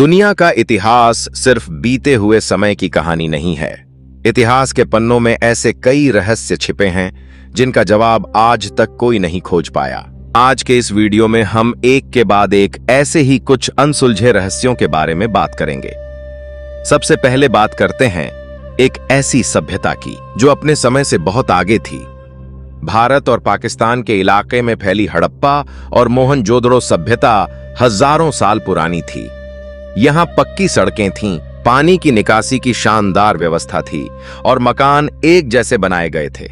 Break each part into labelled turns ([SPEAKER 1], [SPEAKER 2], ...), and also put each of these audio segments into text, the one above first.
[SPEAKER 1] दुनिया का इतिहास सिर्फ बीते हुए समय की कहानी नहीं है। इतिहास के पन्नों में ऐसे कई रहस्य छिपे हैं जिनका जवाब आज तक कोई नहीं खोज पाया। आज के इस वीडियो में हम एक के बाद एक ऐसे ही कुछ अनसुलझे रहस्यों के बारे में बात करेंगे। सबसे पहले बात करते हैं एक ऐसी सभ्यता की जो अपने समय से बहुत आगे थी। भारत और पाकिस्तान के इलाके में फैली हड़प्पा और मोहनजोदड़ो सभ्यता हजारों साल पुरानी थी। यहां पक्की सड़कें थीं, पानी की निकासी की शानदार व्यवस्था थी और मकान एक जैसे बनाए गए थे।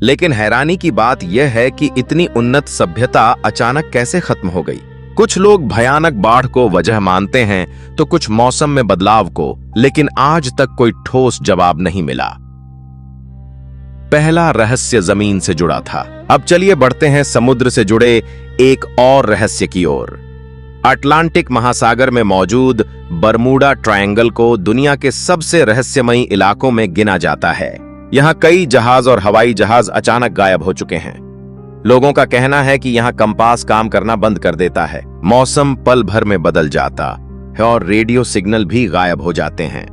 [SPEAKER 1] लेकिन हैरानी की बात यह है कि इतनी उन्नत सभ्यता अचानक कैसे खत्म हो गई। कुछ लोग भयानक बाढ़ को वजह मानते हैं तो कुछ मौसम में बदलाव को, लेकिन आज तक कोई ठोस जवाब नहीं मिला। पहला रहस्य जमीन से जुड़ा था। अब चलिए बढ़ते हैं समुद्र से जुड़े एक और रहस्य की ओर। अटलांटिक महासागर में मौजूद बरमूडा ट्रायंगल को दुनिया के सबसे रहस्यमयी इलाकों में गिना जाता है। यहाँ कई जहाज और हवाई जहाज अचानक गायब हो चुके हैं। लोगों का कहना है कि यहाँ कंपास काम करना बंद कर देता है, मौसम पल भर में बदल जाता है और रेडियो सिग्नल भी गायब हो जाते हैं।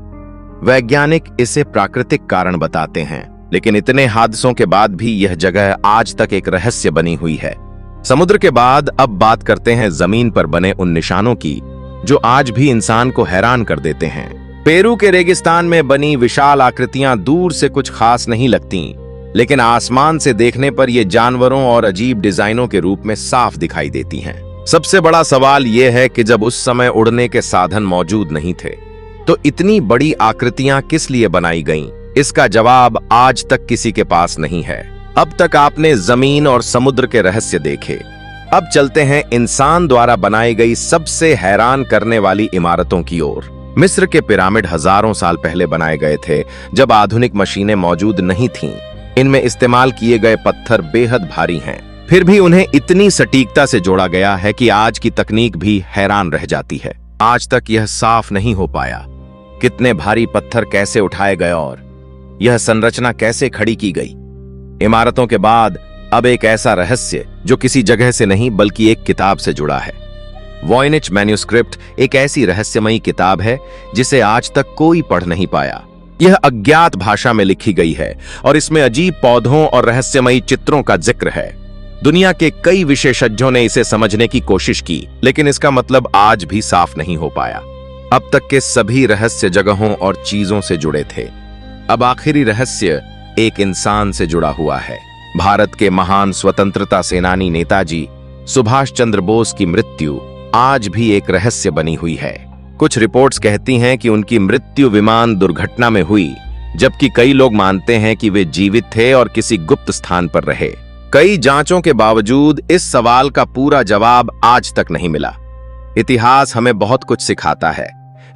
[SPEAKER 1] वैज्ञानिक इसे प्राकृतिक कारण बताते हैं, लेकिन इतने हादसों के बाद भी यह जगह आज तक एक रहस्य बनी हुई है। समुद्र के बाद अब बात करते हैं जमीन पर बने उन निशानों की जो आज भी इंसान को हैरान कर देते हैं। पेरू के रेगिस्तान में बनी विशाल आकृतियां दूर से कुछ खास नहीं लगती, लेकिन आसमान से देखने पर ये जानवरों और अजीब डिजाइनों के रूप में साफ दिखाई देती हैं। सबसे बड़ा सवाल यह है कि जब उस समय उड़ने के साधन मौजूद नहीं थे तो इतनी बड़ी आकृतियां किस लिए बनाई गईं? इसका जवाब आज तक किसी के पास नहीं है। अब तक आपने जमीन और समुद्र के रहस्य देखे। अब चलते हैं इंसान द्वारा बनाई गई सबसे हैरान करने वाली इमारतों की ओर। मिस्र के पिरामिड हजारों साल पहले बनाए गए थे, जब आधुनिक मशीनें मौजूद नहीं थीं। इनमें इस्तेमाल किए गए पत्थर बेहद भारी हैं, फिर भी उन्हें इतनी सटीकता से जोड़ा गया है कि आज की तकनीक भी हैरान रह जाती है। आज तक यह साफ नहीं हो पाया कितने भारी पत्थर कैसे उठाए गए और यह संरचना कैसे खड़ी की गई। इमारतों के बाद अब एक ऐसा रहस्य जो किसी जगह से नहीं बल्कि एक किताब से जुड़ा है। वॉयनिच मैन्युस्क्रिप्ट एक ऐसी रहस्यमयी किताब है जिसे आज तक कोई पढ़ नहीं पाया। यह अज्ञात भाषा में लिखी गई है और इसमें अजीब पौधों और रहस्यमयी चित्रों का जिक्र है। दुनिया के कई विशेषज्ञों ने इसे समझने की कोशिश की, लेकिन इसका मतलब आज भी साफ नहीं हो पाया। अब तक के सभी रहस्य जगहों और चीजों से जुड़े थे। अब आखिरी रहस्य एक इंसान से जुड़ा हुआ है। भारत के महान स्वतंत्रता सेनानी नेताजी सुभाष चंद्र बोस की मृत्यु आज भी एक रहस्य बनी हुई है। कुछ रिपोर्ट्स कहती हैं कि उनकी मृत्यु विमान दुर्घटना में हुई, जबकि कई लोग मानते हैं कि वे जीवित थे और किसी गुप्त स्थान पर रहे। कई जांचों के बावजूद इस सवाल का पूरा जवाब आज तक नहीं मिला। इतिहास हमें बहुत कुछ सिखाता है,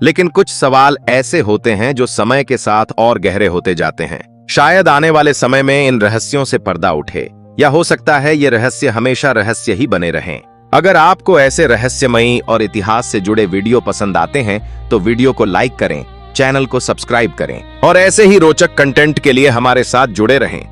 [SPEAKER 1] लेकिन कुछ सवाल ऐसे होते हैं जो समय के साथ और गहरे होते जाते हैं। शायद आने वाले समय में इन रहस्यों से पर्दा उठे, या हो सकता है ये रहस्य हमेशा रहस्य ही बने रहें। अगर आपको ऐसे रहस्यमयी और इतिहास से जुड़े वीडियो पसंद आते हैं तो वीडियो को लाइक करें, चैनल को सब्सक्राइब करें और ऐसे ही रोचक कंटेंट के लिए हमारे साथ जुड़े रहें।